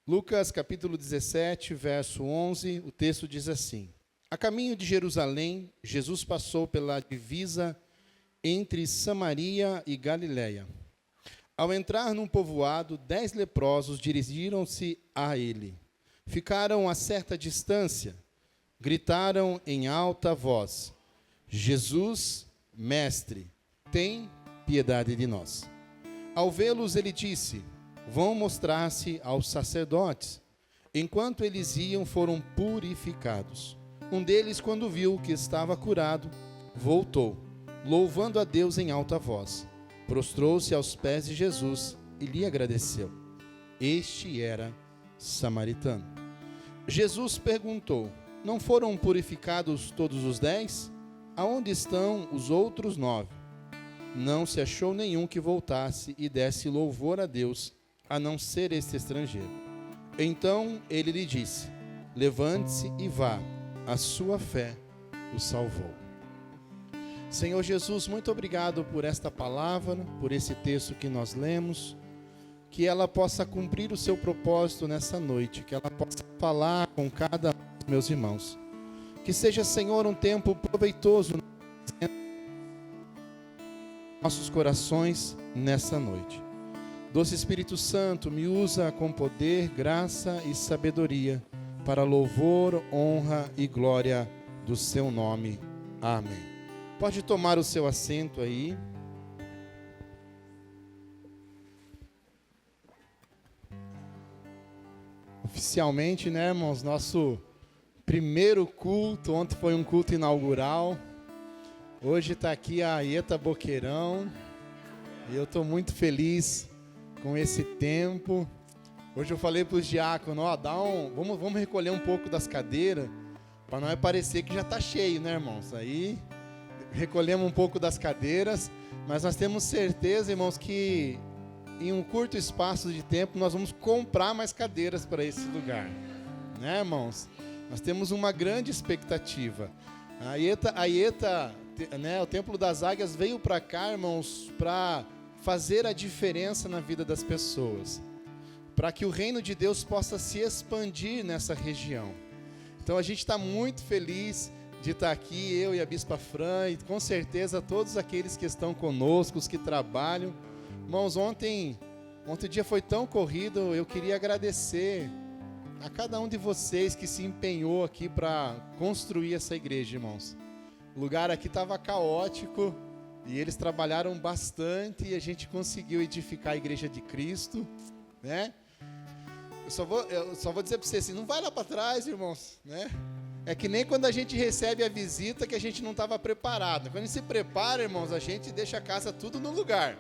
Lucas capítulo 17, verso 11, o texto diz assim: A caminho de Jerusalém, Jesus passou pela divisa entre Samaria e Galiléia. Ao entrar num povoado, 10 leprosos dirigiram-se a ele. Ficaram a certa distância, gritaram em alta voz: Jesus, mestre, tem piedade de nós. Ao vê-los, ele disse: Vão mostrar-se aos sacerdotes. Enquanto eles iam, foram purificados. Um deles, quando viu que estava curado, voltou, louvando a Deus em alta voz. Prostrou-se aos pés de Jesus e lhe agradeceu. Este era samaritano. Jesus perguntou: Não foram purificados todos os 10? Aonde estão os outros 9? Não se achou nenhum que voltasse e desse louvor a Deus, a não ser este estrangeiro. Então ele lhe disse: Levante-se e vá, a sua fé o salvou. Senhor Jesus, muito obrigado por esta palavra, por esse texto que nós lemos, que ela possa cumprir o seu propósito nessa noite, que ela possa falar com cada um dos meus irmãos. Que seja, Senhor, um tempo proveitoso nos nossos corações nessa noite. Doce Espírito Santo, me usa com poder, graça e sabedoria para louvor, honra e glória do seu nome. Amém. Pode tomar o seu assento aí. Oficialmente, né, irmãos, nosso primeiro culto. Ontem foi um culto inaugural. Hoje está aqui a Ieta Boqueirão. E eu estou muito feliz com esse tempo. Hoje eu falei para os diáconos, vamos recolher um pouco das cadeiras, para não parecer que já está cheio, né, irmãos? Aí recolhemos um pouco das cadeiras, mas nós temos certeza, irmãos, que em um curto espaço de tempo nós vamos comprar mais cadeiras para esse lugar, né, irmãos? Nós temos uma grande expectativa. A Ieta, né, o Templo das Águias veio para cá, irmãos, para fazer a diferença na vida das pessoas, para que o reino de Deus possa se expandir nessa região. Então a gente está muito feliz de estar aqui, eu e a Bispa Fran, e com certeza todos aqueles que estão conosco, os que trabalham. Irmãos, ontem o dia foi tão corrido, eu queria agradecer a cada um de vocês que se empenhou aqui para construir essa igreja, irmãos. O lugar aqui estava caótico, e eles trabalharam bastante e a gente conseguiu edificar a igreja de Cristo, né? Eu só vou dizer para vocês assim, não vai lá para trás, irmãos, né? É que nem quando a gente recebe a visita que a gente não estava preparado. Quando a gente se prepara, irmãos, a gente deixa a casa tudo no lugar.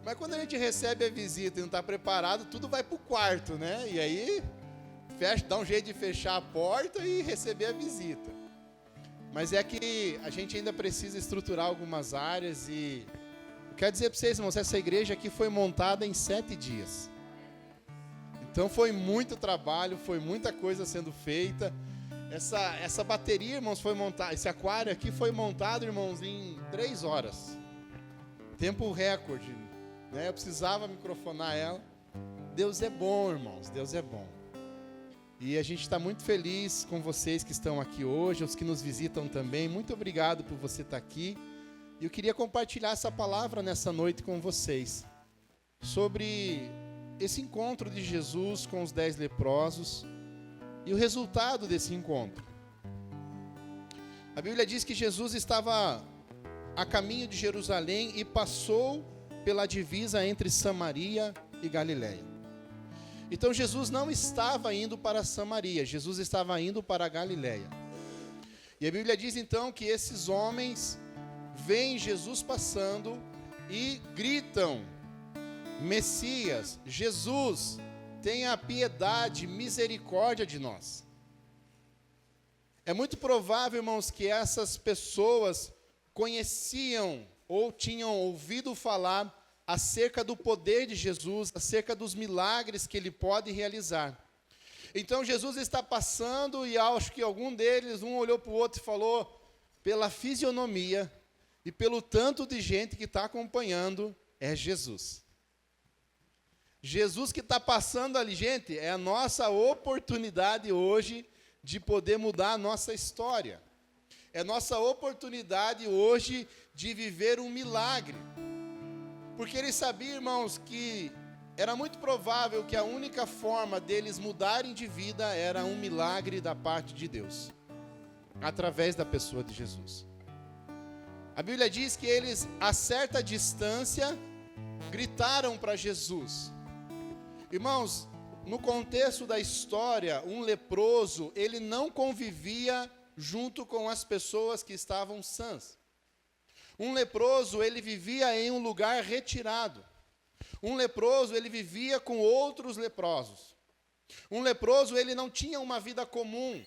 Mas quando a gente recebe a visita e não está preparado, tudo vai para o quarto, né? E aí, dá um jeito de fechar a porta e receber a visita. Mas é que a gente ainda precisa estruturar algumas áreas e quero dizer para vocês, irmãos, essa igreja aqui foi montada em 7 dias. Então foi muito trabalho, foi muita coisa sendo feita. Essa bateria, irmãos, foi montada, esse aquário aqui foi montado, irmãos, em 3 horas. Tempo recorde, né? Eu precisava microfonar ela. Deus é bom, irmãos, Deus é bom. E a gente está muito feliz com vocês que estão aqui hoje, os que nos visitam também. Muito obrigado por você estar aqui. E eu queria compartilhar essa palavra nessa noite com vocês, sobre esse encontro de Jesus com os 10 leprosos e o resultado desse encontro. A Bíblia diz que Jesus estava a caminho de Jerusalém e passou pela divisa entre Samaria e Galiléia. Então Jesus não estava indo para Samaria, Jesus estava indo para a Galiléia. E a Bíblia diz então que esses homens veem Jesus passando e gritam: Messias, Jesus, tenha piedade, misericórdia de nós. É muito provável, irmãos, que essas pessoas conheciam ou tinham ouvido falar acerca do poder de Jesus, acerca dos milagres que ele pode realizar. Então Jesus está passando e acho que algum deles, um olhou para o outro e falou, pela fisionomia e pelo tanto de gente que está acompanhando, é Jesus. Jesus que está passando ali, gente, é a nossa oportunidade hoje de poder mudar a nossa história. É nossa oportunidade hoje de viver um milagre. Porque ele sabia, irmãos, que era muito provável que a única forma deles mudarem de vida era um milagre da parte de Deus, através da pessoa de Jesus. A Bíblia diz que eles, a certa distância, gritaram para Jesus. Irmãos, no contexto da história, um leproso, ele não convivia junto com as pessoas que estavam sãs. Um leproso, ele vivia em um lugar retirado. Um leproso, ele vivia com outros leprosos. Um leproso, ele não tinha uma vida comum.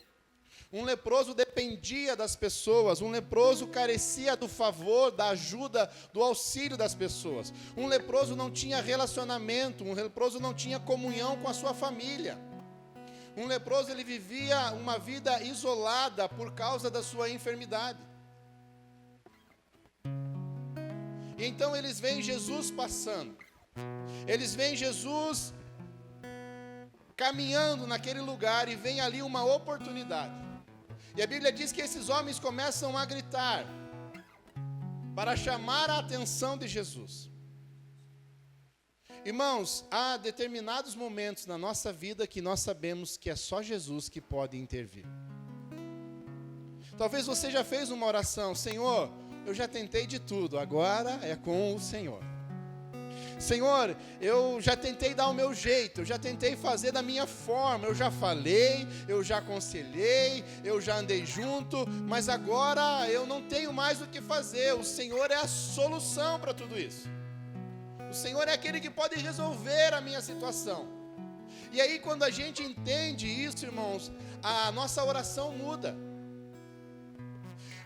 Um leproso dependia das pessoas. Um leproso carecia do favor, da ajuda, do auxílio das pessoas. Um leproso não tinha relacionamento. Um leproso não tinha comunhão com a sua família. Um leproso, ele vivia uma vida isolada por causa da sua enfermidade. E então eles veem Jesus passando. Eles veem Jesus caminhando naquele lugar e veem ali uma oportunidade. E a Bíblia diz que esses homens começam a gritar para chamar a atenção de Jesus. Irmãos, há determinados momentos na nossa vida que nós sabemos que é só Jesus que pode intervir. Talvez você já fez uma oração: Senhor, eu já tentei de tudo, agora é com o Senhor. Senhor, eu já tentei dar o meu jeito, eu já tentei fazer da minha forma, eu já falei, eu já aconselhei, eu já andei junto, mas agora eu não tenho mais o que fazer. O Senhor é a solução para tudo isso. O Senhor é aquele que pode resolver a minha situação. E aí, quando a gente entende isso, irmãos, a nossa oração muda.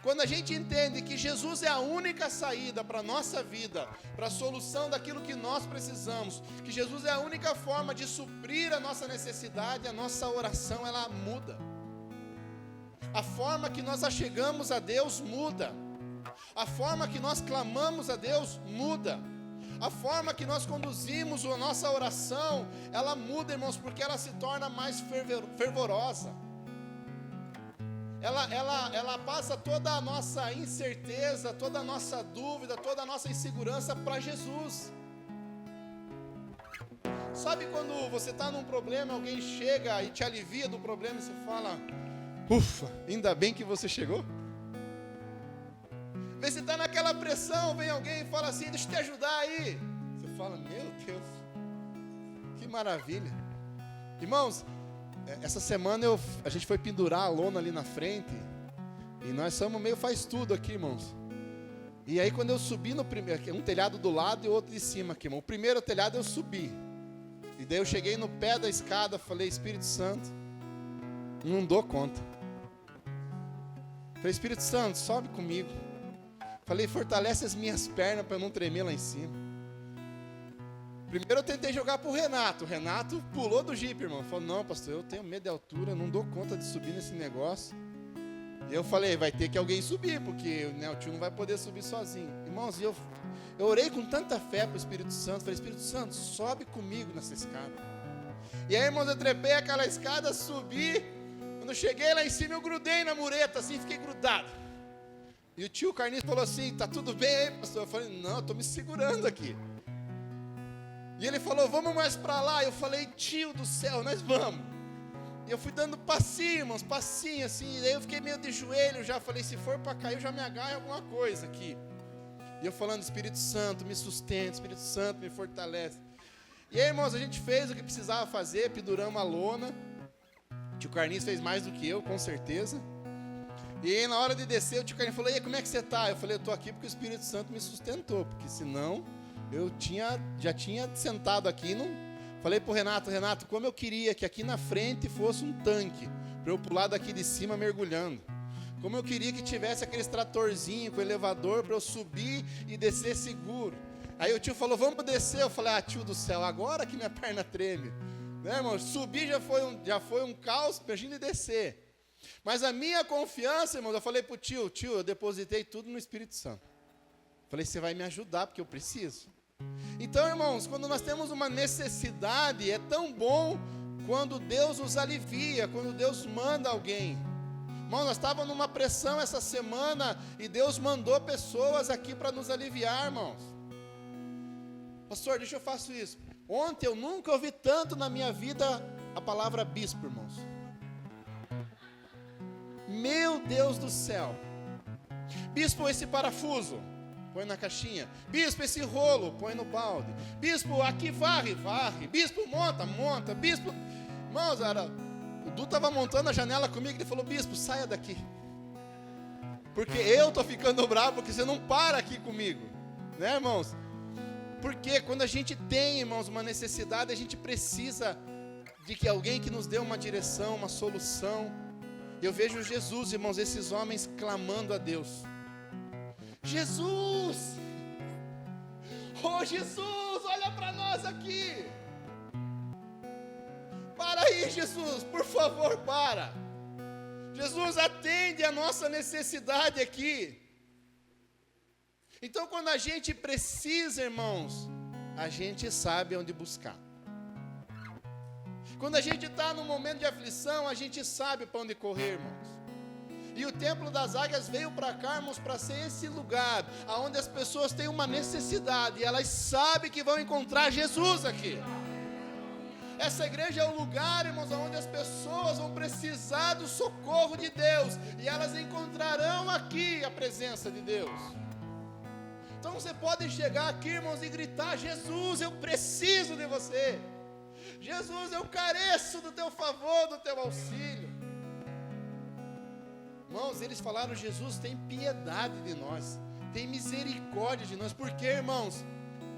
Quando a gente entende que Jesus é a única saída para a nossa vida, para a solução daquilo que nós precisamos, que Jesus é a única forma de suprir a nossa necessidade, a nossa oração, ela muda. A forma que nós achegamos a Deus muda. A forma que nós clamamos a Deus muda. A forma que nós conduzimos a nossa oração, ela muda, irmãos, porque ela se torna mais fervorosa. Ela passa toda a nossa incerteza, toda a nossa dúvida, toda a nossa insegurança para Jesus. Sabe quando você está num problema, alguém chega e te alivia do problema e você fala: ufa, ainda bem que você chegou? Vê se está naquela pressão, vem alguém e fala assim: deixa eu te ajudar aí. Você fala: meu Deus, que maravilha. Irmãos, essa semana a gente foi pendurar a lona ali na frente. E nós somos meio faz tudo aqui, irmãos. E aí quando eu subi no primeiro, um telhado do lado e outro de cima aqui, irmão. O primeiro telhado eu subi. E daí eu cheguei no pé da escada, falei: Espírito Santo, não dou conta. Falei: Espírito Santo, sobe comigo. Falei: fortalece as minhas pernas para eu não tremer lá em cima. Primeiro eu tentei jogar pro Renato. O Renato pulou do jipe, irmão. Falou: não, pastor, eu tenho medo de altura, eu não dou conta de subir nesse negócio. E eu falei: vai ter que alguém subir, porque o tio não vai poder subir sozinho. Irmãos, eu orei com tanta fé pro Espírito Santo. Falei: Espírito Santo, sobe comigo nessa escada. E aí, irmãos, eu trepei aquela escada, subi. Quando eu cheguei lá em cima, eu grudei na mureta, assim, fiquei grudado. E o tio Carlinhos falou assim: tá tudo bem aí, pastor? Eu falei: não, eu tô me segurando aqui. E ele falou: vamos mais para lá. Eu falei: tio do céu, nós vamos. E eu fui dando passinho, irmãos, passinho assim. E daí eu fiquei meio de joelho já. Falei: se for para cair, eu já me agarro em alguma coisa aqui. E eu falando: Espírito Santo, me sustenta, Espírito Santo, me fortalece. E aí, irmãos, a gente fez o que precisava fazer, penduramos a lona. O tio Carlinhos fez mais do que eu, com certeza. E aí, na hora de descer, o tio Carlinhos falou: e aí, como é que você está? Eu falei: eu estou aqui porque o Espírito Santo me sustentou, porque senão eu já tinha sentado aqui. Não... Falei para o Renato: Renato, como eu queria que aqui na frente fosse um tanque, para eu pular daqui de cima mergulhando. Como eu queria que tivesse aqueles tratorzinho com elevador para eu subir e descer seguro. Aí o tio falou: vamos descer. Eu falei: ah, tio do céu, agora que minha perna treme. Né, irmão? Subir já foi um caos, imagine descer. Mas a minha confiança, irmão, eu falei para o tio: eu depositei tudo no Espírito Santo. Falei: você vai me ajudar, porque eu preciso. Então, irmãos, quando nós temos uma necessidade, é tão bom quando Deus nos alivia, quando Deus manda alguém. Irmão, nós estávamos numa pressão essa semana e Deus mandou pessoas aqui para nos aliviar, irmãos. Pastor, deixa eu faço isso. Ontem eu nunca ouvi tanto na minha vida a palavra bispo, irmãos. Meu Deus do céu. Bispo, esse parafuso, põe na caixinha. Bispo, esse rolo, põe no balde. Bispo, aqui varre. Bispo, monta. Bispo, irmãos, o Du estava montando a janela comigo e ele falou: bispo, saia daqui. Porque eu estou ficando bravo, porque você não para aqui comigo. Né, irmãos? Porque quando a gente tem, irmãos, uma necessidade, a gente precisa de que alguém que nos dê uma direção, uma solução. Eu vejo Jesus, irmãos, esses homens clamando a Deus. Jesus! Oh, Jesus, olha para nós aqui! Para aí, Jesus, por favor, para! Jesus, atende a nossa necessidade aqui. Então, quando a gente precisa, irmãos, a gente sabe onde buscar. Quando a gente está num momento de aflição, a gente sabe para onde correr, irmãos. E o Templo das Águias veio para cá, irmãos, para ser esse lugar onde as pessoas têm uma necessidade e elas sabem que vão encontrar Jesus aqui. Essa igreja é o lugar, irmãos, onde as pessoas vão precisar do socorro de Deus e elas encontrarão aqui a presença de Deus. Então você pode chegar aqui, irmãos, e gritar: Jesus, eu preciso de você. Jesus, eu careço do teu favor, do teu auxílio. Irmãos, eles falaram: Jesus, tem piedade de nós, tem misericórdia de nós. Por quê, irmãos?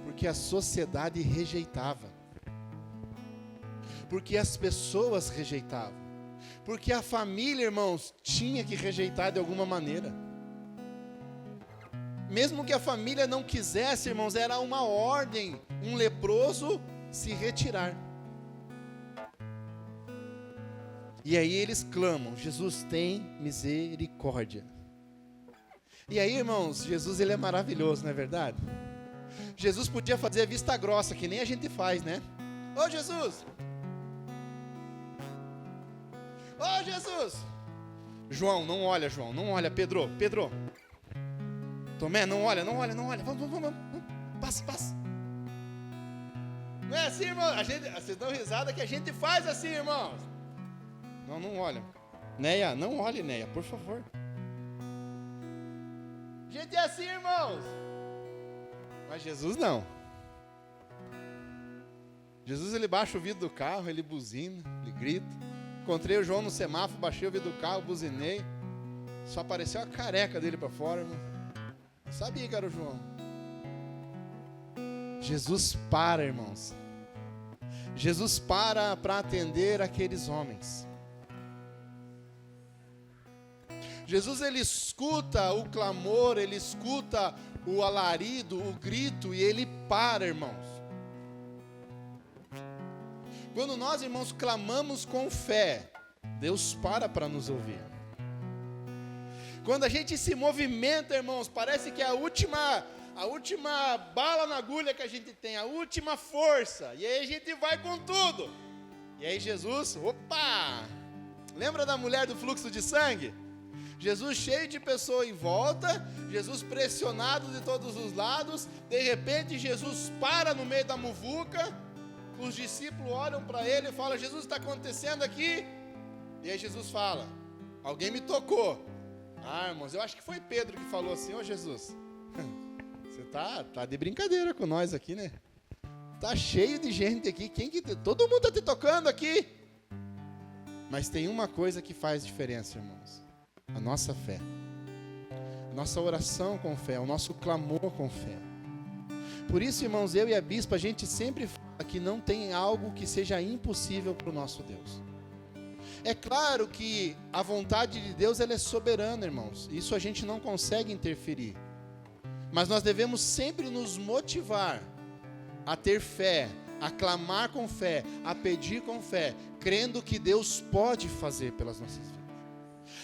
Porque a sociedade rejeitava. Porque as pessoas rejeitavam. Porque a família, irmãos, tinha que rejeitar de alguma maneira. Mesmo que a família não quisesse, irmãos, era uma ordem, um leproso se retirar. E aí eles clamam: Jesus, tem misericórdia. E aí, irmãos, Jesus, ele é maravilhoso, não é verdade? Jesus podia fazer vista grossa, que nem a gente faz, né? Ô Jesus! Ô Jesus! João, não olha, Pedro. Tomé, não olha. Vamos. Passa. Não é assim, irmão? Vocês dão risada que a gente faz assim, irmãos. Não olha. Neia, não olhe, Neia, por favor. A gente é assim, irmãos. Mas Jesus não. Jesus, ele baixa o vidro do carro, ele buzina, ele grita. Encontrei o João no semáforo, baixei o vidro do carro, buzinei. Só apareceu a careca dele para fora, irmão. Eu sabia que era o João. Jesus para, irmãos. Jesus para atender aqueles homens. Jesus, ele escuta o clamor, ele escuta o alarido, o grito, e ele para, irmãos. Quando nós, irmãos, clamamos com fé, Deus para nos ouvir. Quando a gente se movimenta, irmãos, parece que é a última bala na agulha que a gente tem, a última força, e aí a gente vai com tudo. E aí Jesus, lembra da mulher do fluxo de sangue? Jesus cheio de pessoas em volta, Jesus pressionado de todos os lados, de repente Jesus para no meio da muvuca, os discípulos olham para ele e falam: Jesus, está acontecendo aqui? E aí Jesus fala: alguém me tocou. Irmãos, eu acho que foi Pedro que falou assim: ô Jesus, você tá de brincadeira com nós aqui, né? Tá cheio de gente aqui, todo mundo está te tocando aqui. Mas tem uma coisa que faz diferença, irmãos: a nossa fé, a nossa oração com fé, o nosso clamor com fé. Por isso, irmãos, eu e a bispa, a gente sempre fala que não tem algo que seja impossível para o nosso Deus. É claro que a vontade de Deus, ela é soberana, irmãos. Isso a gente não consegue interferir. Mas nós devemos sempre nos motivar a ter fé, a clamar com fé, a pedir com fé, crendo que Deus pode fazer pelas nossas vidas.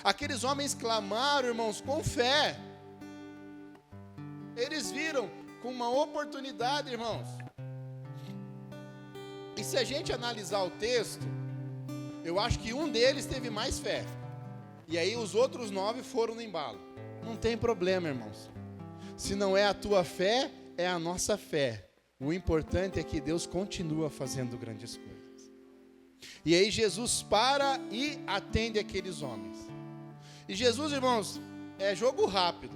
Aqueles homens clamaram, irmãos, com fé. Eles viram: com uma oportunidade, irmãos. E se a gente analisar o texto, eu acho que um deles teve mais fé. E aí os outros 9 foram no embalo. Não tem problema, irmãos. Se não é a tua fé, é a nossa fé. O importante é que Deus continua fazendo grandes coisas. E aí Jesus para e atende aqueles homens. E Jesus, irmãos, é jogo rápido.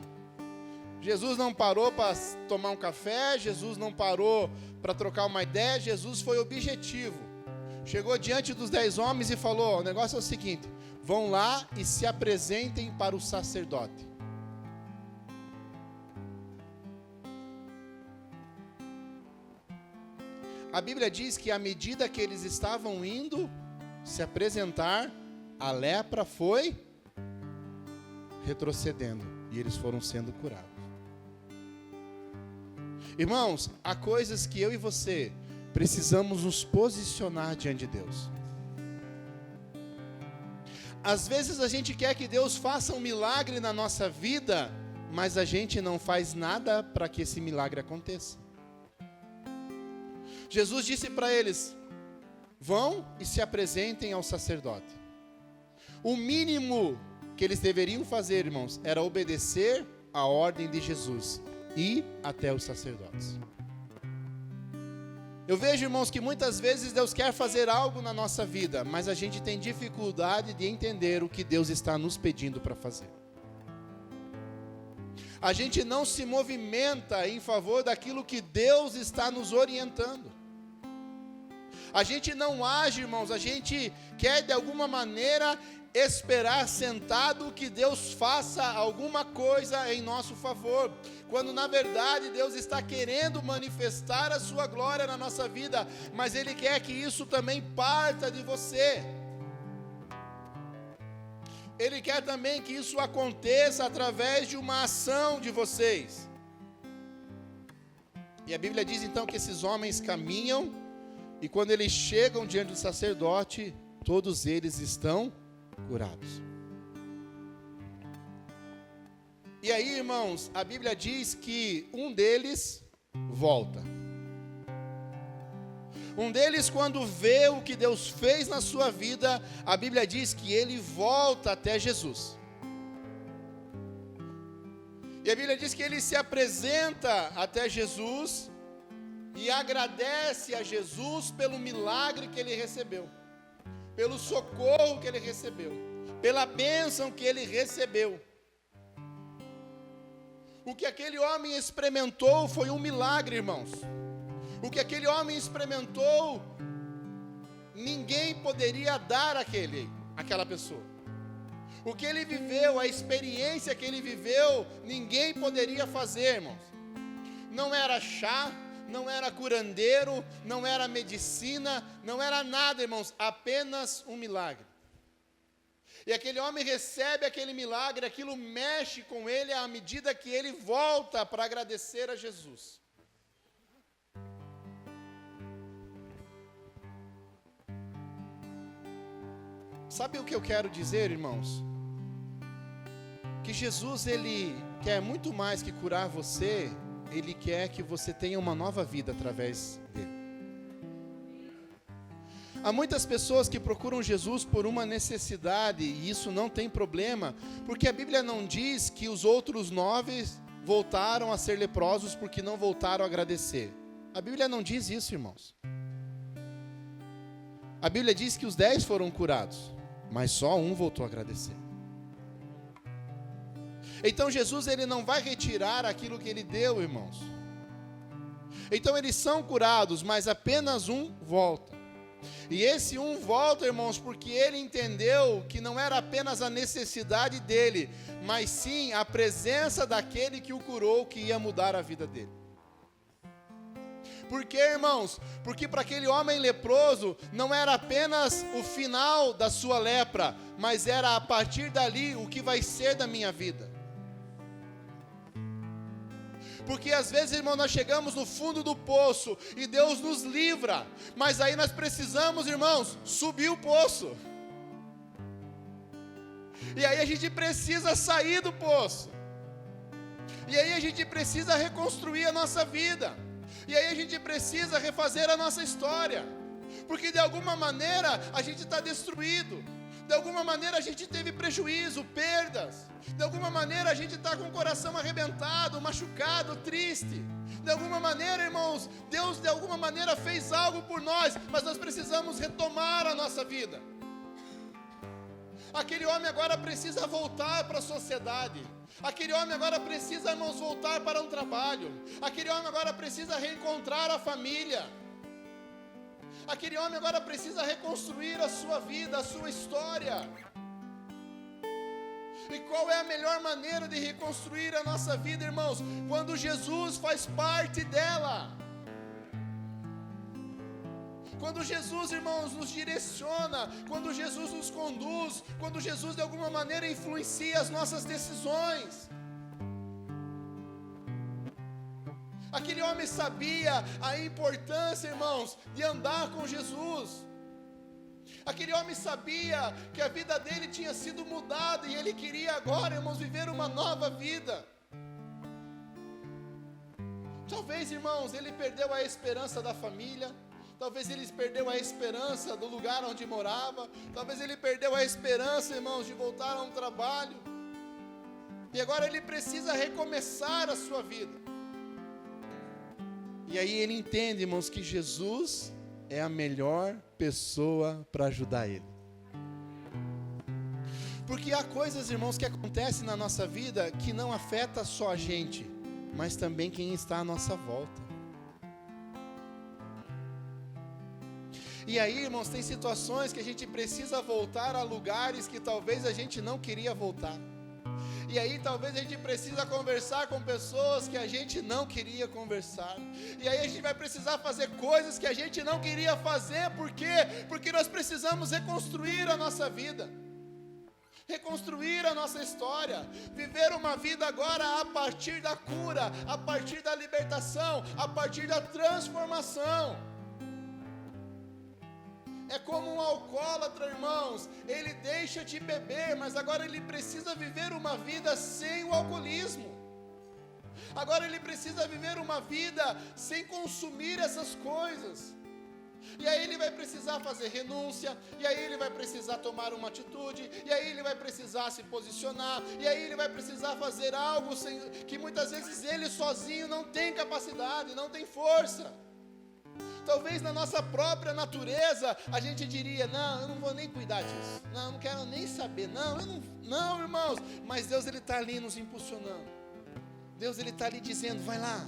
Jesus não parou para tomar um café, Jesus não parou para trocar uma ideia, Jesus foi objetivo. Chegou diante dos 10 homens e falou: o negócio é o seguinte, vão lá e se apresentem para o sacerdote. A Bíblia diz que à medida que eles estavam indo se apresentar, a lepra foi retrocedendo e eles foram sendo curados. Irmãos, há coisas que eu e você precisamos nos posicionar diante de Deus. Às vezes a gente quer que Deus faça um milagre na nossa vida, mas a gente não faz nada para que esse milagre aconteça. Jesus disse para eles: vão e se apresentem ao sacerdote. O mínimo que eles deveriam fazer, irmãos, era obedecer a ordem de Jesus, ir até os sacerdotes. Eu vejo, irmãos, que muitas vezes Deus quer fazer algo na nossa vida, mas a gente tem dificuldade de entender o que Deus está nos pedindo para fazer. A gente não se movimenta em favor daquilo que Deus está nos orientando. A gente não age, irmãos, a gente quer de alguma maneira esperar sentado que Deus faça alguma coisa em nosso favor, quando na verdade Deus está querendo manifestar a sua glória na nossa vida, mas Ele quer que isso também parta de você. Ele quer também que isso aconteça através de uma ação de vocês. E a Bíblia diz então que esses homens caminham, e quando eles chegam diante do sacerdote, todos eles estão curados. E aí, irmãos, a Bíblia diz que um deles volta. Um deles, quando vê o que Deus fez na sua vida, a Bíblia diz que ele volta até Jesus. E a Bíblia diz que ele se apresenta até Jesus e agradece a Jesus pelo milagre que ele recebeu, pelo socorro que ele recebeu, pela bênção que ele recebeu. O que aquele homem experimentou foi um milagre, irmãos. O que aquele homem experimentou, ninguém poderia dar àquela pessoa. O que ele viveu, a experiência que ele viveu, ninguém poderia fazer, irmãos. Não era chá, não era curandeiro, não era medicina, não era nada, irmãos, apenas um milagre. E aquele homem recebe aquele milagre, aquilo mexe com ele à medida que ele volta para agradecer a Jesus. Sabe o que eu quero dizer, irmãos? Que Jesus, Ele quer muito mais que curar você, Ele quer que você tenha uma nova vida através dele. Há muitas pessoas que procuram Jesus por uma necessidade, e isso não tem problema, porque a Bíblia não diz que os outros 9 voltaram a ser leprosos porque não voltaram a agradecer. A Bíblia não diz isso, irmãos. A Bíblia diz que os 10 foram curados, mas só um voltou a agradecer. Então Jesus, ele não vai retirar aquilo que ele deu, irmãos. Então eles são curados, mas apenas um volta. E esse um volta, irmãos, porque ele entendeu que não era apenas a necessidade dele, mas sim a presença daquele que o curou, que ia mudar a vida dele. Por quê, irmãos? Porque para aquele homem leproso não era apenas o final da sua lepra, mas era a partir dali o que vai ser da minha vida. Porque às vezes, irmão, nós chegamos no fundo do poço e Deus nos livra, mas aí nós precisamos, irmãos, subir o poço. E aí a gente precisa sair do poço. E aí a gente precisa reconstruir a nossa vida. E aí a gente precisa refazer a nossa história. Porque de alguma maneira a gente está destruído. De alguma maneira a gente teve prejuízo, perdas. De alguma maneira a gente está com o coração arrebentado, machucado, triste. De alguma maneira, irmãos, Deus de alguma maneira fez algo por nós, mas nós precisamos retomar a nossa vida. Aquele homem agora precisa voltar para a sociedade. Aquele homem agora precisa, irmãos, voltar para um trabalho. Aquele homem agora precisa reencontrar a família. Aquele homem agora precisa reconstruir a sua vida, a sua história. E qual é a melhor maneira de reconstruir a nossa vida, irmãos? Quando Jesus faz parte dela. Quando Jesus, irmãos, nos direciona, quando Jesus nos conduz, quando Jesus de alguma maneira influencia as nossas decisões. Aquele homem sabia a importância, irmãos, de andar com Jesus. Aquele homem sabia que a vida dele tinha sido mudada e ele queria agora, irmãos, viver uma nova vida. Talvez, irmãos, ele perdeu a esperança da família. Talvez ele perdeu a esperança do lugar onde morava. Talvez ele perdeu a esperança, irmãos, de voltar a um trabalho. E agora ele precisa recomeçar a sua vida. E aí ele entende, irmãos, que Jesus é a melhor pessoa para ajudar ele. Porque há coisas, irmãos, que acontecem na nossa vida que não afeta só a gente, mas também quem está à nossa volta. E aí, irmãos, tem situações que a gente precisa voltar a lugares que talvez a gente não queria voltar. E aí talvez a gente precisa conversar com pessoas que a gente não queria conversar. E aí a gente vai precisar fazer coisas que a gente não queria fazer. Por quê? Porque nós precisamos reconstruir a nossa vida. Reconstruir a nossa história. Viver uma vida agora a partir da cura, a partir da libertação, a partir da transformação. É como um alcoólatra, irmãos, ele deixa de beber, mas agora ele precisa viver uma vida sem o alcoolismo. Agora ele precisa viver uma vida sem consumir essas coisas. E aí ele vai precisar fazer renúncia, e aí ele vai precisar tomar uma atitude, e aí ele vai precisar se posicionar, e aí ele vai precisar fazer algo que muitas vezes ele sozinho não tem capacidade, não tem força. Talvez na nossa própria natureza a gente diria, não, eu não vou nem cuidar disso, não, eu não quero nem saber, não, irmãos, mas Deus ele está ali nos impulsionando, Deus ele está ali dizendo, vai lá,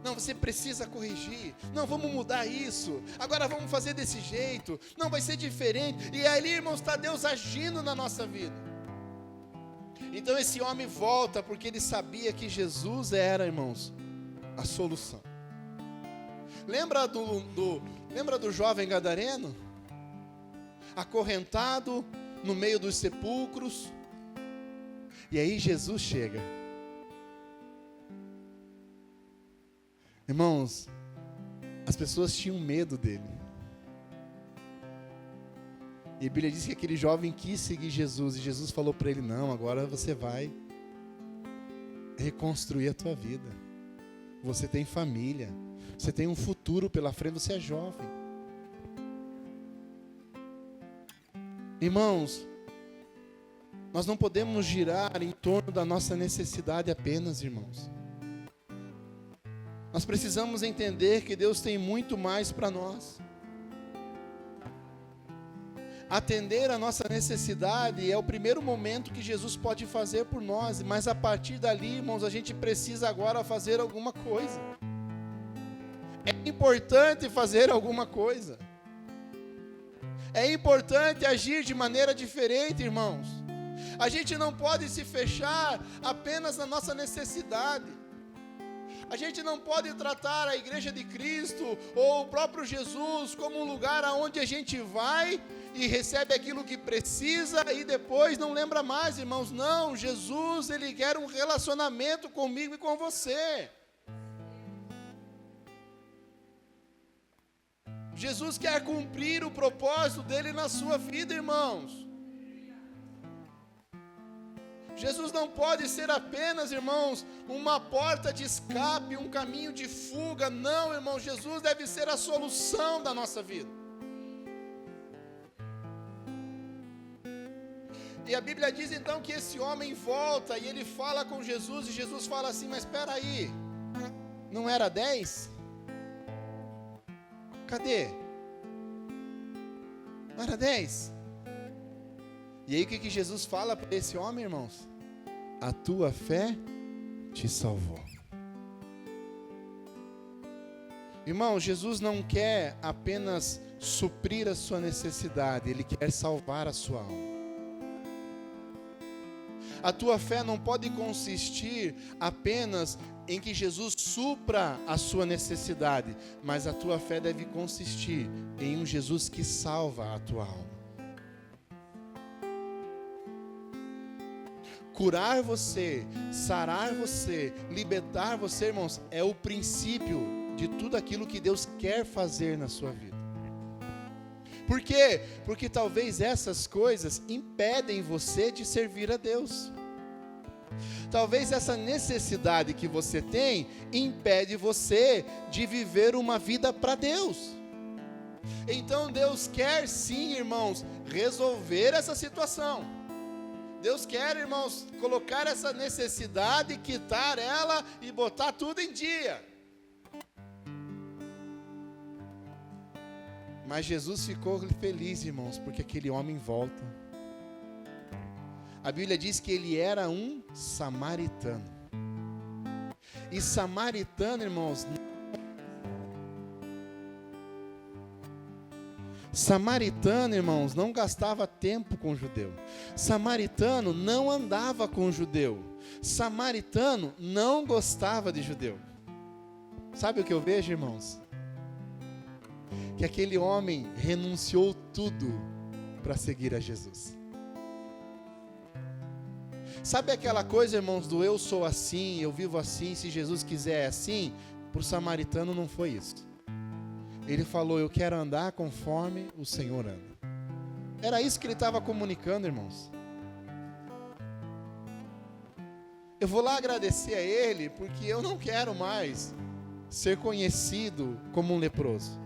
não, você precisa corrigir, não, vamos mudar isso, agora vamos fazer desse jeito, não, vai ser diferente, e ali, irmãos, está Deus agindo na nossa vida. Então esse homem volta porque ele sabia que Jesus era, irmãos, a solução. Lembra do jovem gadareno? Acorrentado no meio dos sepulcros. E aí Jesus chega. Irmãos, as pessoas tinham medo dele. E a Bíblia diz que aquele jovem quis seguir Jesus. E Jesus falou para ele, não, agora você vai reconstruir a tua vida. Você tem família. Você tem um futuro pela frente, você é jovem. Irmãos, nós não podemos girar em torno da nossa necessidade apenas, irmãos. Nós precisamos entender que Deus tem muito mais para nós. Atender a nossa necessidade é o primeiro momento que Jesus pode fazer por nós, mas a partir dali, irmãos, a gente precisa agora fazer alguma coisa. É importante fazer alguma coisa. É importante agir de maneira diferente, irmãos. A gente não pode se fechar apenas na nossa necessidade. A gente não pode tratar a igreja de Cristo ou o próprio Jesus como um lugar aonde a gente vai e recebe aquilo que precisa e depois não lembra mais, irmãos. Não, Jesus, ele quer um relacionamento comigo e com você. Jesus quer cumprir o propósito dele na sua vida, irmãos. Jesus não pode ser apenas, irmãos, uma porta de escape, um caminho de fuga. Não, irmão, Jesus deve ser a solução da nossa vida. E a Bíblia diz então que esse homem volta e ele fala com Jesus, e Jesus fala assim: mas espera aí, não era 10? Cadê? Não era 10? E aí o que Jesus fala para esse homem, irmãos? A tua fé te salvou. Irmão, Jesus não quer apenas suprir a sua necessidade, Ele quer salvar a sua alma. A tua fé não pode consistir apenas em que Jesus supra a sua necessidade, mas a tua fé deve consistir em um Jesus que salva a tua alma. Curar você, sarar você, libertar você, irmãos, é o princípio de tudo aquilo que Deus quer fazer na sua vida. Por quê? Porque talvez essas coisas impedem você de servir a Deus. Talvez essa necessidade que você tem impede você de viver uma vida para Deus. Então Deus quer sim, irmãos, resolver essa situação. Deus quer, irmãos, colocar essa necessidade, quitar ela e botar tudo em dia. Mas Jesus ficou feliz, irmãos, porque aquele homem volta. A Bíblia diz que ele era um samaritano. E samaritano, irmãos, não gastava tempo com judeu. Samaritano não andava com judeu. Samaritano não gostava de judeu. Sabe o que eu vejo, irmãos? Que aquele homem renunciou tudo para seguir a Jesus. Sabe aquela coisa, irmãos, do eu sou assim, eu vivo assim, se Jesus quiser é assim? Para o samaritano não foi isso. Ele falou: eu quero andar conforme o Senhor anda. Era isso que ele estava comunicando, irmãos. Eu vou lá agradecer a ele, porque eu não quero mais ser conhecido como um leproso.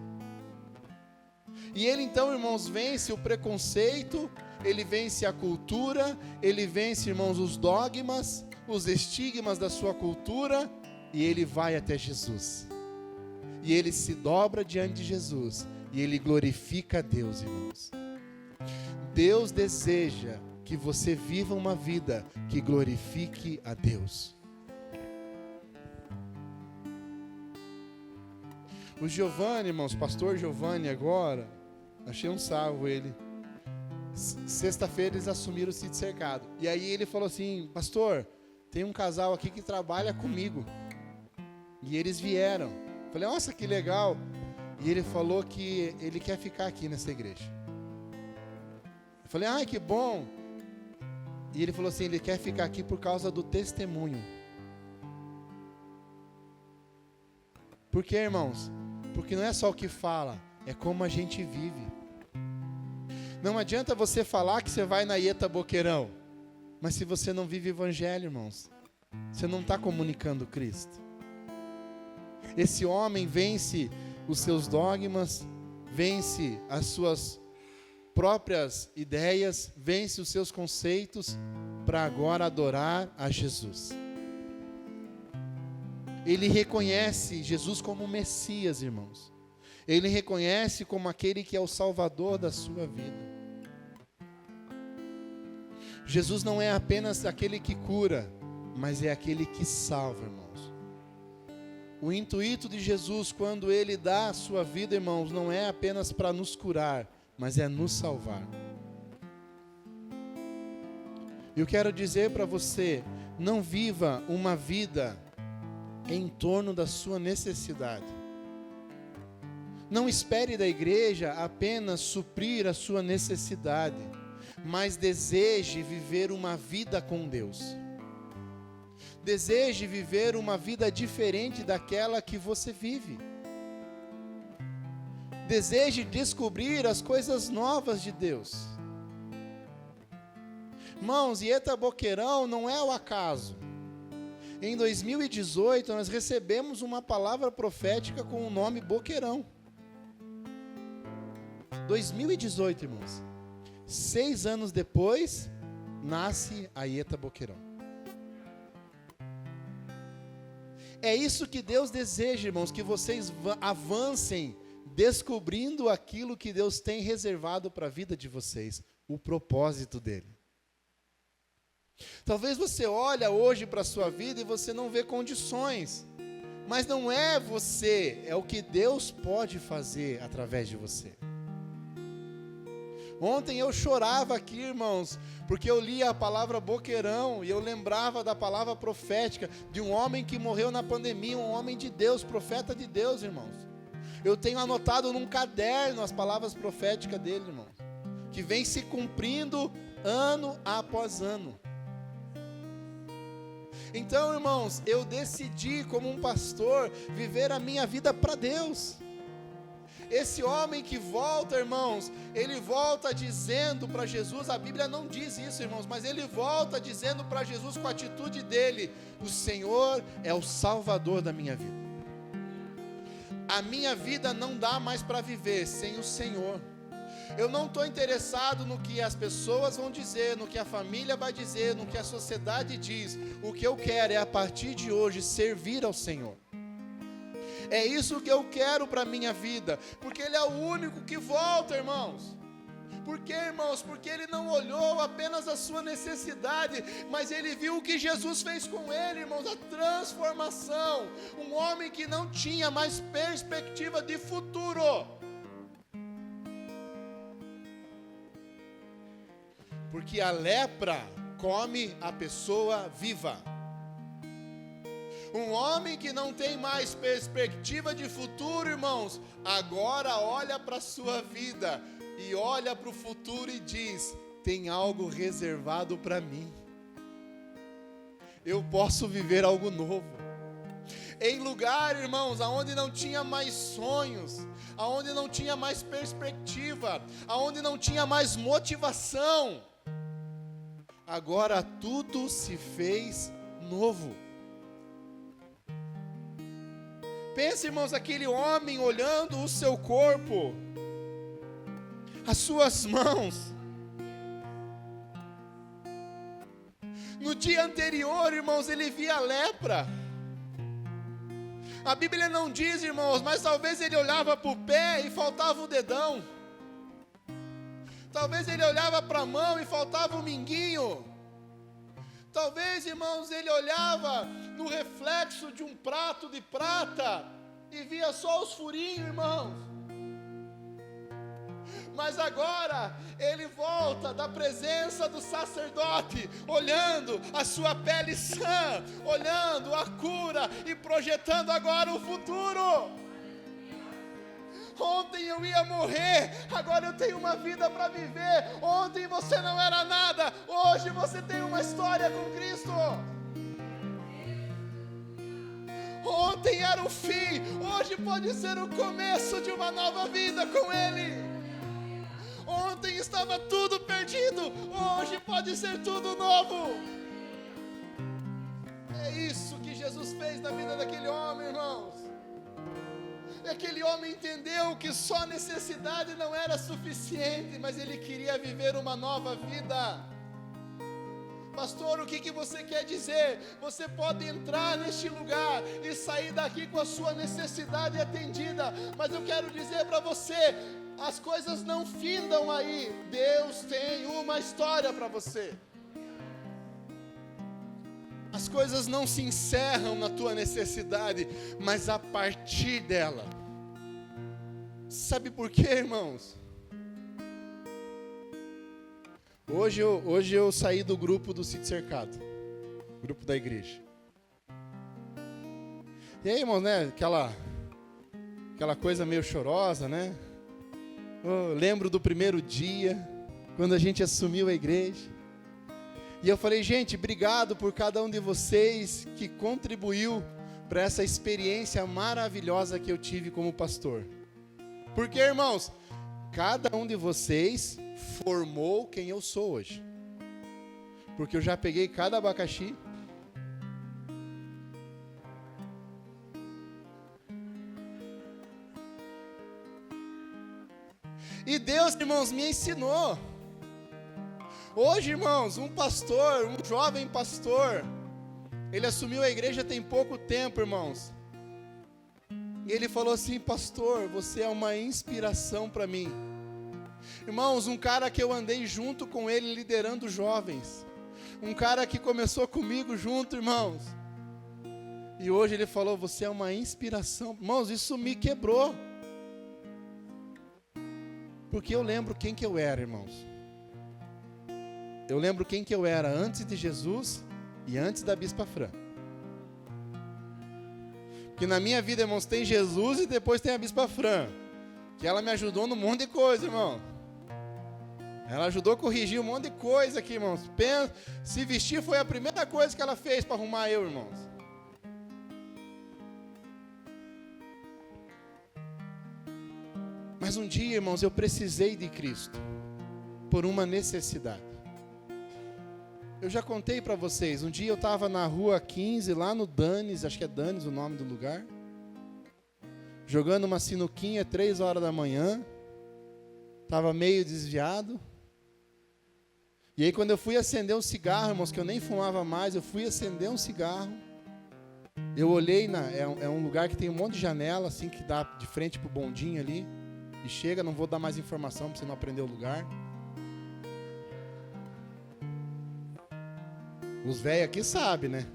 E ele então, irmãos, vence o preconceito, ele vence a cultura, ele vence, irmãos, os dogmas, os estigmas da sua cultura, e ele vai até Jesus. E ele se dobra diante de Jesus, e ele glorifica a Deus, irmãos. Deus deseja que você viva uma vida que glorifique a Deus. O Giovanni, irmãos, pastor Giovanni agora, achei um salvo ele. Sexta-feira eles assumiram o sítio cercado. E aí ele falou assim: pastor, tem um casal aqui que trabalha comigo. E eles vieram. Falei: nossa, que legal. E ele falou que ele quer ficar aqui nessa igreja. Eu falei: ai, que bom. E ele falou assim: ele quer ficar aqui por causa do testemunho. Por quê, irmãos? Porque não é só o que fala, é como a gente vive. Não adianta você falar que você vai na Ieta Boqueirão, mas se você não vive o evangelho, irmãos, você não está comunicando Cristo. Esse homem vence os seus dogmas, vence as suas próprias ideias, vence os seus conceitos, para agora adorar a Jesus. Ele reconhece Jesus como Messias, irmãos. Ele reconhece como aquele que é o Salvador da sua vida. Jesus não é apenas aquele que cura, mas é aquele que salva, irmãos. O intuito de Jesus, quando Ele dá a sua vida, irmãos, não é apenas para nos curar, mas é nos salvar. Eu quero dizer para você, não viva uma vida em torno da sua necessidade. Não espere da igreja apenas suprir a sua necessidade, mas deseje viver uma vida com Deus. Deseje viver uma vida diferente daquela que você vive. Deseje descobrir as coisas novas de Deus. Irmãos, Ieta Boqueirão não é o acaso. Em 2018, nós recebemos uma palavra profética com o nome Boqueirão. 2018, irmãos. 6 anos depois, nasce a Ieta Boqueirão. É isso que Deus deseja, irmãos, que vocês avancem descobrindo aquilo que Deus tem reservado para a vida de vocês, o propósito dele. Talvez você olhe hoje para a sua vida e você não vê condições, mas não é você, é o que Deus pode fazer através de você. Ontem eu chorava aqui, irmãos, porque eu li a palavra Boqueirão e eu lembrava da palavra profética de um homem que morreu na pandemia, um homem de Deus, profeta de Deus, irmãos. Eu tenho anotado num caderno as palavras proféticas dele, irmãos, que vem se cumprindo ano após ano. Então, irmãos, eu decidi como um pastor viver a minha vida para Deus. Esse homem que volta, irmãos, ele volta dizendo para Jesus, a Bíblia não diz isso, irmãos, mas ele volta dizendo para Jesus com a atitude dele: o Senhor é o Salvador da minha vida. A minha vida não dá mais para viver sem o Senhor. Eu não estou interessado no que as pessoas vão dizer, no que a família vai dizer, no que a sociedade diz. O que eu quero é, a partir de hoje, servir ao Senhor. É isso que eu quero para a minha vida, porque Ele é o único que volta, irmãos. Por quê, irmãos? Porque Ele não olhou apenas a sua necessidade, mas Ele viu o que Jesus fez com Ele, irmãos, a transformação. Um homem que não tinha mais perspectiva de futuro. Porque a lepra come a pessoa viva. Um homem que não tem mais perspectiva de futuro, irmãos, agora olha para a sua vida e olha para o futuro e diz: tem algo reservado para mim. Eu posso viver algo novo. Em lugar, irmãos, aonde não tinha mais sonhos, aonde não tinha mais perspectiva, aonde não tinha mais motivação, agora tudo se fez novo. Pensa, irmãos, aquele homem olhando o seu corpo, as suas mãos. No dia anterior, irmãos, ele via a lepra. A Bíblia não diz, irmãos, mas talvez ele olhava para o pé e faltava o dedão. Talvez ele olhava para a mão e faltava o minguinho. Talvez, irmãos, ele olhava no reflexo de um prato de prata e via só os furinhos, irmãos. Mas agora ele volta da presença do sacerdote, olhando a sua pele sã, olhando a cura e projetando agora o futuro. Ontem eu ia morrer, agora eu tenho uma vida para viver. Ontem você não era nada, hoje você tem uma história com Cristo. Ontem era o fim, hoje pode ser o começo de uma nova vida com Ele. Ontem estava tudo perdido, hoje pode ser tudo novo. É isso que Jesus fez na vida daquele homem, irmãos. Aquele homem entendeu que só necessidade não era suficiente, mas ele queria viver uma nova vida. Pastor, o que você quer dizer? Você pode entrar neste lugar e sair daqui com a sua necessidade atendida, mas eu quero dizer para você, as coisas não findam aí. Deus tem uma história para você. As coisas não se encerram na tua necessidade, mas a partir dela. Sabe por quê, irmãos? Hoje eu saí do grupo do Sítio Cercado, grupo da igreja. E aí, irmãos, né? Aquela coisa meio chorosa, né? Eu lembro do primeiro dia, quando a gente assumiu a igreja. E eu falei, gente, obrigado por cada um de vocês que contribuiu para essa experiência maravilhosa que eu tive como pastor. Porque, irmãos, cada um de vocês formou quem eu sou hoje. porque eu já peguei cada abacaxi. E Deus, irmãos, me ensinou. Hoje, irmãos, um pastor, um jovem pastor, ele assumiu a igreja tem pouco tempo, irmãos. E ele falou assim: pastor, você é uma inspiração para mim. Irmãos, um cara que eu andei junto com ele liderando jovens. Um cara que começou comigo junto, irmãos. E hoje ele falou: você é uma inspiração. Irmãos, isso me quebrou. Porque eu lembro quem que eu era, irmãos. Eu lembro quem que eu era antes de Jesus e antes da Bispa Fran. Porque na minha vida, irmãos, tem Jesus e depois tem a Bispa Fran, que ela me ajudou num monte de coisa, irmão. Ela ajudou a corrigir um monte de coisa aqui, irmãos. Se vestir foi a primeira coisa que ela fez para arrumar eu, irmãos. Mas um dia, irmãos, eu precisei de Cristo por uma necessidade. Eu já contei para vocês, um dia eu estava na rua 15, lá no Danes, acho que é Danes o nome do lugar, jogando uma sinuquinha 3 horas da manhã, estava meio desviado. E aí quando eu fui acender um cigarro, irmãos, que eu nem fumava mais, eu fui acender um cigarro, eu olhei, é um lugar que tem um monte de janela, assim, que dá de frente pro bondinho ali, e chega, não vou dar mais informação para você não aprender o lugar. Os velhos aqui sabem, né?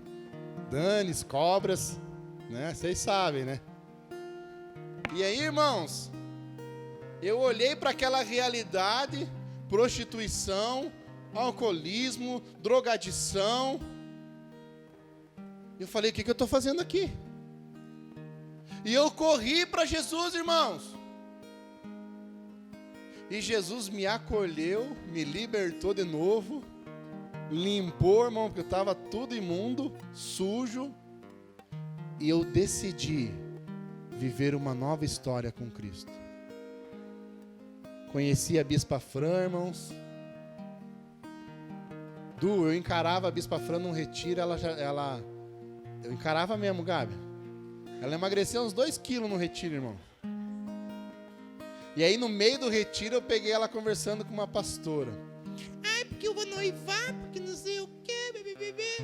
Danes, cobras, né? Vocês sabem, né? E aí, irmãos, eu olhei para aquela realidade, prostituição, alcoolismo, drogadição. Eu falei: o que eu estou fazendo aqui? E eu corri para Jesus, irmãos. E Jesus me acolheu, me libertou de novo, limpou, irmão, porque eu estava tudo imundo, sujo. E eu decidi viver uma nova história com Cristo. Conheci a Bispa Fran, irmãos. Eu encarava a Bispa Fran num retiro, eu encarava mesmo, Gabi. Ela emagreceu uns 2 quilos no retiro, irmão. E aí no meio do retiro eu peguei ela conversando com uma pastora. Ai, porque eu vou noivar, porque não sei o quê, bebê.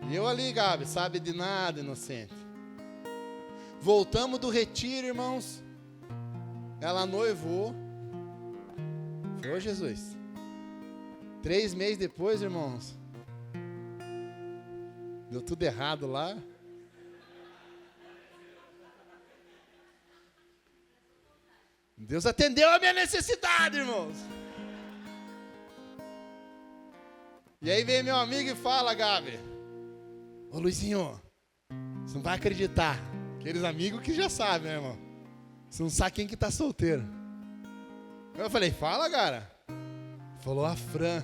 E eu ali, Gabi, sabe de nada, inocente. Voltamos do retiro, irmãos. Ela noivou. Ô, Jesus. 3 meses depois, irmãos, deu tudo errado lá. Deus atendeu a minha necessidade, irmãos. E aí vem meu amigo e fala: Gabi, ô Luizinho, você não vai acreditar. Aqueles amigos que já sabem, né, irmão? Você não sabe quem que tá solteiro. Eu falei: fala, cara. Falou a Fran.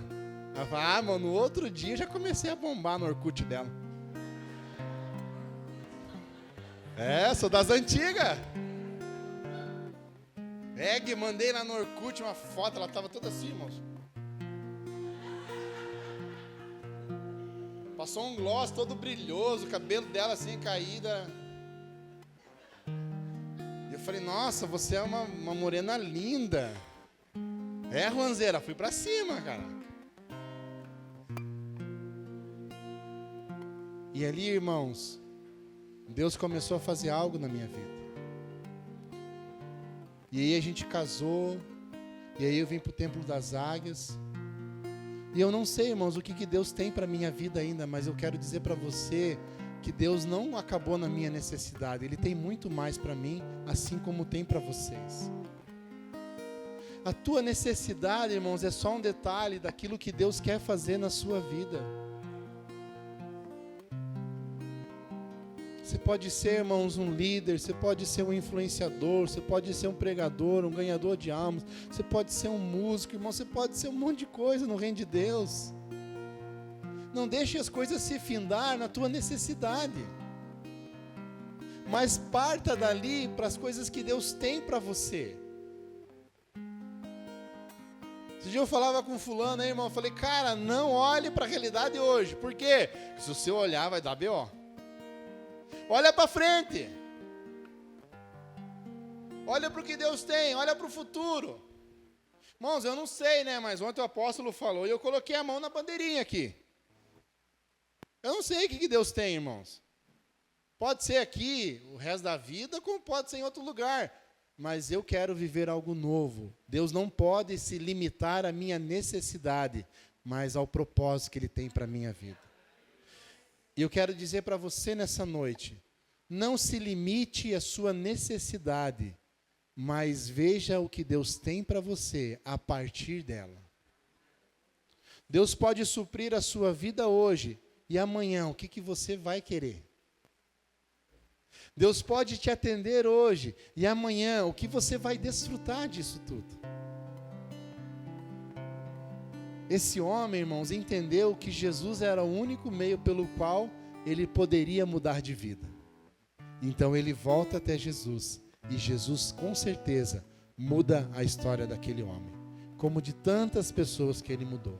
Ela falou: mano, no outro dia eu já comecei a bombar no Orkut dela. Sou das antigas. Mandei lá no Orkut uma foto, ela tava toda assim, irmãos. Passou um gloss todo brilhoso, o cabelo dela assim, caída. E eu falei: nossa, você é uma morena linda. Juanzeira, fui pra cima, cara. E ali, irmãos, Deus começou a fazer algo na minha vida. E aí a gente casou, e aí eu vim para o Templo das Águias. E eu não sei, irmãos, o que Deus tem para a minha vida ainda, mas eu quero dizer para você que Deus não acabou na minha necessidade. Ele tem muito mais para mim, assim como tem para vocês. A tua necessidade, irmãos, é só um detalhe daquilo que Deus quer fazer na sua vida. Você pode ser, irmãos, um líder, você pode ser um influenciador, você pode ser um pregador, um ganhador de almas, você pode ser um músico, irmão, você pode ser um monte de coisa no reino de Deus. Não deixe as coisas se findar na tua necessidade, mas parta dali para as coisas que Deus tem para você. Esse dia eu falava com fulano aí, irmão, eu falei, cara, não olhe para a realidade hoje. Por quê? Porque se você olhar, vai dar BO. Olha para frente. Olha para o que Deus tem, olha para o futuro. Irmãos, eu não sei, né, mas ontem o apóstolo falou e eu coloquei a mão na bandeirinha aqui. Eu não sei o que Deus tem, irmãos. Pode ser aqui o resto da vida, como pode ser em outro lugar. Mas eu quero viver algo novo. Deus não pode se limitar à minha necessidade, mas ao propósito que Ele tem para a minha vida. E eu quero dizer para você nessa noite, não se limite à sua necessidade, mas veja o que Deus tem para você a partir dela. Deus pode suprir a sua vida hoje, e amanhã o que você vai querer? Deus pode te atender hoje, e amanhã o que você vai desfrutar disso tudo? Esse homem, irmãos, entendeu que Jesus era o único meio pelo qual ele poderia mudar de vida. Então ele volta até Jesus, e Jesus com certeza muda a história daquele homem, como de tantas pessoas que ele mudou.